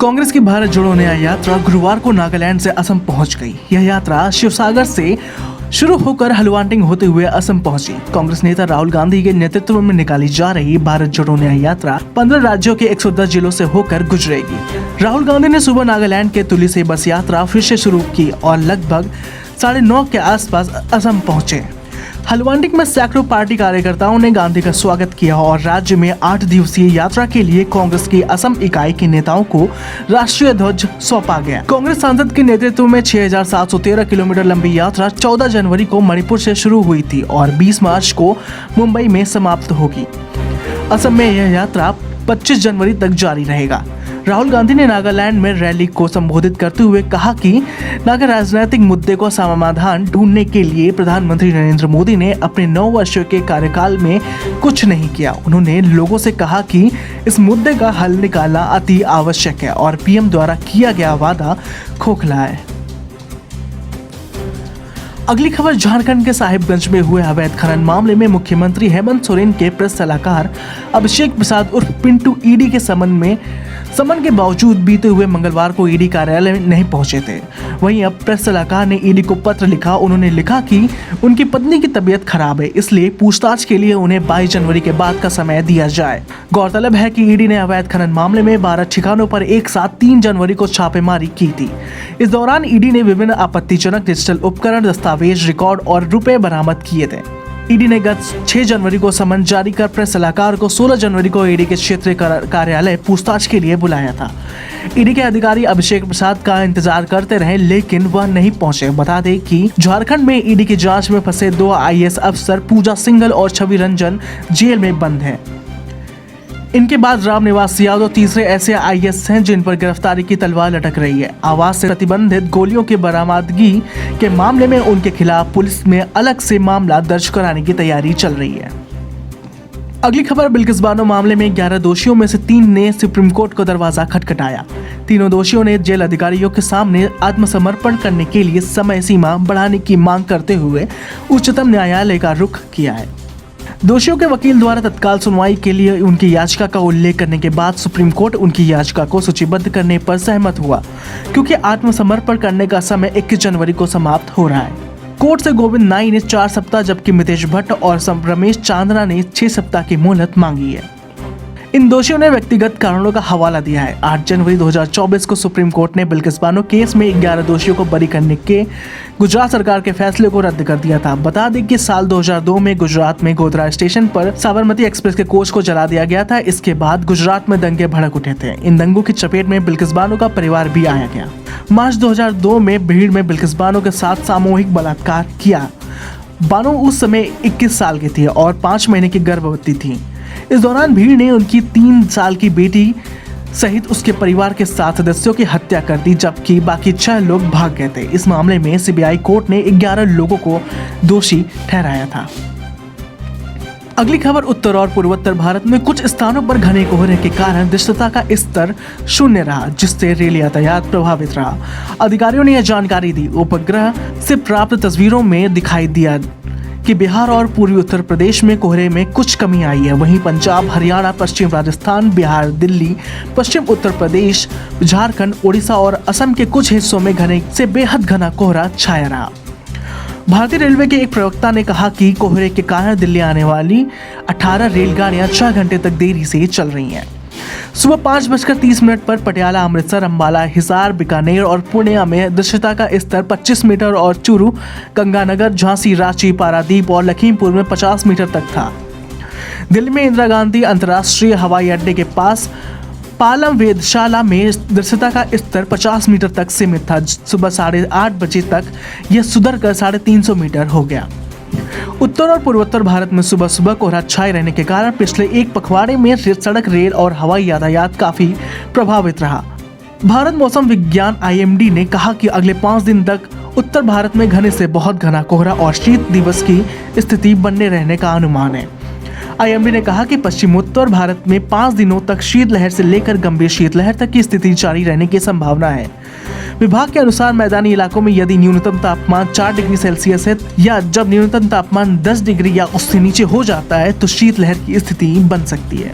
कांग्रेस की भारत जोड़ो न्याय यात्रा गुरुवार को नागालैंड से असम पहुंच गई। यह यात्रा शिवसागर से शुरू होकर हल्द्वानी होते हुए असम पहुंची। कांग्रेस नेता राहुल गांधी के नेतृत्व में निकाली जा रही भारत जोड़ो न्याय यात्रा 15 राज्यों के 110 जिलों से होकर गुजरेगी। राहुल गांधी ने सुबह नागालैंड के तुली से बस यात्रा फिर से शुरू की और लगभग 9:30 के आसपास असम पहुंचे। हल्द्वानी में सैकड़ों पार्टी कार्यकर्ताओं ने गांधी का स्वागत किया और राज्य में 8 दिवसीय यात्रा के लिए कांग्रेस की असम इकाई के नेताओं को राष्ट्रीय ध्वज सौंपा गया। कांग्रेस सांसद के नेतृत्व में 6713 किलोमीटर लंबी यात्रा 14 जनवरी को मणिपुर से शुरू हुई थी और 20 मार्च को मुंबई में समाप्त होगी। असम में यह यात्रा 25 जनवरी तक जारी रहेगा। राहुल गांधी ने नागालैंड में रैली को संबोधित करते हुए कहा कि नागा राजनीतिक मुद्दे को समाधान ढूंढने के लिए प्रधानमंत्री नरेंद्र मोदी ने अपने 9 वर्षों के कार्यकाल में कुछ नहीं किया। उन्होंने लोगों से कहा कि इस मुद्दे का हल निकालना अति आवश्यक है और पीएम द्वारा किया गया वादा खोखला है। अगली खबर झारखंड के साहिबगंज में हुए अवैध खनन मामले में मुख्यमंत्री हेमंत सोरेन के प्रेस सलाहकार अभिषेक प्रसाद उर्फ पिंटू ईडी के समन के बावजूद बीते हुए मंगलवार को ईडी कार्यालय नहीं पहुंचे थे। वहीं अब प्रेस सलाहकार ने ईडी को पत्र लिखा। उन्होंने लिखा कि उनकी पत्नी की तबीयत खराब है, इसलिए पूछताछ के लिए उन्हें 22 जनवरी के बाद का समय दिया जाए। गौरतलब है कि ईडी ने अवैध खनन मामले में 12 ठिकानों पर एक साथ 3 जनवरी को छापेमारी की थी। इस दौरान ईडी ने विभिन्न आपत्तिजनक डिजिटल उपकरण, दस्तावेज, रिकॉर्ड और रुपए बरामद किए थे। ईडी ने गत 6 जनवरी को समन जारी कर प्रेस सलाहकार को 16 जनवरी को ईडी के क्षेत्रीय कार्यालय पूछताछ के लिए बुलाया था। ईडी के अधिकारी अभिषेक प्रसाद का इंतजार करते रहे लेकिन वह नहीं पहुंचे। बता दें कि झारखंड में ईडी की जांच में फंसे 2 आईएएस अफसर पूजा सिंघल और छवि रंजन जेल में बंद हैं। इनके बाद रामनिवास यादव तीसरे ऐसे आईएएस हैं जिन पर गिरफ्तारी की तलवार लटक रही है। आवास से प्रतिबंधित गोलियों की बरामदगी के मामले में उनके खिलाफ पुलिस में अलग से मामला दर्ज कराने की तैयारी चल रही है। अगली खबर बिल्किस बानो मामले में 11 दोषियों में से 3 ने सुप्रीम कोर्ट को दरवाजा खटखटाया। तीनों दोषियों ने जेल अधिकारियों के सामने आत्मसमर्पण करने के लिए समय सीमा बढ़ाने की मांग करते हुए उच्चतम न्यायालय का रुख किया है। दोषियों के वकील द्वारा तत्काल सुनवाई के लिए उनकी याचिका का उल्लेख करने के बाद सुप्रीम कोर्ट उनकी याचिका को सूचीबद्ध करने पर सहमत हुआ, क्योंकि आत्मसमर्पण करने का समय 21 जनवरी को समाप्त हो रहा है। कोर्ट से गोविंद नाई ने 4 सप्ताह जबकि मितेश भट्ट और रमेश चांदना ने 6 सप्ताह की मोहलत मांगी है। इन दोषियों ने व्यक्तिगत कारणों का हवाला दिया है। 8 जनवरी 2024 को सुप्रीम कोर्ट ने बिल्किस बानो केस में 11 दोषियों को बरी करने के गुजरात सरकार के फैसले को रद्द कर दिया था। बता दें कि साल 2002 में गुजरात में गोधरा स्टेशन पर साबरमती एक्सप्रेस के कोच को जला दिया गया था। इसके बाद गुजरात में दंगे भड़क उठे थे। इन दंगों की चपेट में बिल्किस बानो का परिवार भी आया गया। मार्च 2002 में भीड़ में बिल्किस बानो के साथ सामूहिक बलात्कार किया। बानो उस समय 21 साल की थी और 5 महीने की गर्भवती थी। इस दौरान भीड़ ने उनकी 3 साल की बेटी सहित उसके परिवार के 7 सदस्यों की हत्या कर दी, जबकि बाकी 6 लोग भाग गए थे। इस मामले में सीबीआई कोर्ट ने 11 लोगों को दोषी ठहराया था। अगली खबर उत्तर और पूर्वोत्तर भारत में कुछ स्थानों पर घने कोहरे के कारण दृश्यता का स्तर 0 रहा, जिससे रेल यातायात प्रभावित रहा। अधिकारियों ने यह जानकारी दी। उपग्रह से प्राप्त तस्वीरों में दिखाई दिया कि बिहार और पूर्वी उत्तर प्रदेश में कोहरे में कुछ कमी आई है। वहीं पंजाब, हरियाणा, पश्चिम राजस्थान, बिहार, दिल्ली, पश्चिम उत्तर प्रदेश, झारखंड, ओडिशा और असम के कुछ हिस्सों में घने से बेहद घना कोहरा छाया रहा। भारतीय रेलवे के एक प्रवक्ता ने कहा कि कोहरे के कारण दिल्ली आने वाली 18 रेलगाड़ियां 6 घंटे तक देरी से चल रही हैं। सुबह 5:30 पर पटियाला, अमृतसर, अंबाला, हिसार, बीकानेर और पूर्णिया में दृश्यता का स्तर 25 मीटर और चूरू, गंगानगर, झांसी, रांची, पारादीप और लखीमपुर में 50 मीटर तक था। दिल्ली में इंदिरा गांधी अंतर्राष्ट्रीय हवाई अड्डे के पास पालम वेधशाला में दृश्यता का स्तर 50 मीटर तक सीमित था। सुबह 8:30 बजे तक यह सुधरकर 350 मीटर हो गया। उत्तर और पूर्वोत्तर भारत में सुबह सुबह कोहरा छाए रहने के कारण पिछले एक पखवाड़े में सड़क, रेल और हवाई यातायात काफी प्रभावित रहा। भारत मौसम विज्ञान IMD ने कहा कि अगले 5 दिन तक उत्तर भारत में घने से बहुत घना कोहरा और शीत दिवस की स्थिति बनने रहने का अनुमान है। IMD ने कहा कि पश्चिम उत्तर भारत में 5 दिनों तक शीतलहर से लेकर गंभीर शीतलहर तक की स्थिति जारी रहने की संभावना है। विभाग के अनुसार मैदानी इलाकों में यदि न्यूनतम तापमान 4 डिग्री सेल्सियस है या जब न्यूनतम तापमान 10 डिग्री या उससे नीचे हो जाता है तो शीतलहर की स्थिति बन सकती है।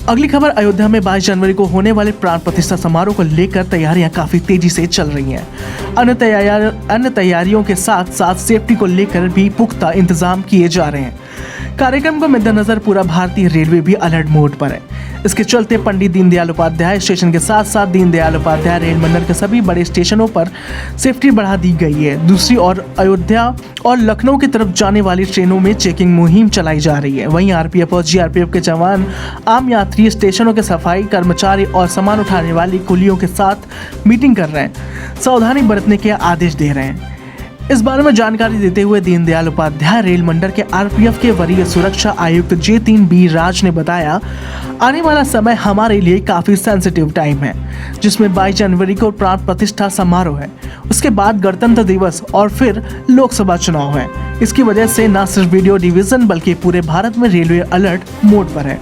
अगली खबर, अयोध्या में 22 जनवरी को होने वाले प्राण प्रतिष्ठा समारोह को लेकर तैयारियां काफी तेजी से चल रही हैं। अन्य तैयारियों के साथ साथ सेफ्टी को लेकर भी पुख्ता इंतजाम किए जा रहे हैं। कार्यक्रम को मद्देनजर पूरा भारतीय रेलवे भी अलर्ट मोड पर है। इसके चलते पंडित दीनदयाल उपाध्याय स्टेशन के साथ साथ दीनदयाल उपाध्याय रेल मंडल के सभी बड़े स्टेशनों पर सेफ्टी बढ़ा दी गई है। दूसरी ओर अयोध्या और लखनऊ की तरफ जाने वाली ट्रेनों में चेकिंग मुहिम चलाई जा रही है। वहीं आरपीएफ और जीआरपीएफ के जवान आम यात्री, स्टेशनों के सफाई कर्मचारी और सामान उठाने वाली कुलियों के साथ मीटिंग कर रहे हैं, सावधानी बरतने के आदेश दे रहे हैं। इस बारे में जानकारी देते हुए दीनदयाल उपाध्याय रेल मंडल के आरपीएफ के वरीय सुरक्षा आयुक्त J3B राज ने बताया, आने वाला समय हमारे लिए काफी सेंसिटिव टाइम है, जिसमें 22 जनवरी को प्राण प्रतिष्ठा समारोह है, उसके बाद गणतंत्र दिवस और फिर लोकसभा चुनाव है। इसकी वजह से न सिर्फ वीडियो डिवीजन बल्कि पूरे भारत में रेलवे अलर्ट मोड पर है।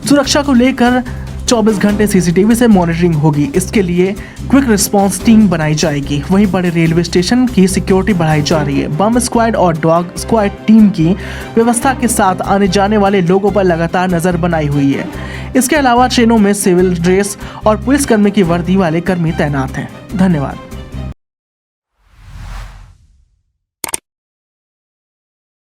सुरक्षा को लेकर 24 घंटे सीसीटीवी से मॉनिटरिंग होगी। इसके लिए क्विक रिस्पांस टीम बनाई जाएगी। वहीं बड़े रेलवे स्टेशन की सिक्योरिटी बढ़ाई जा रही है। बम स्क्वाड और डॉग स्क्वाड टीम की व्यवस्था के साथ आने जाने वाले लोगों पर लगातार नजर बनाई हुई है। इसके अलावा ट्रेनों में सिविल ड्रेस और पुलिसकर्मी की वर्दी वाले कर्मी तैनात हैं। धन्यवाद।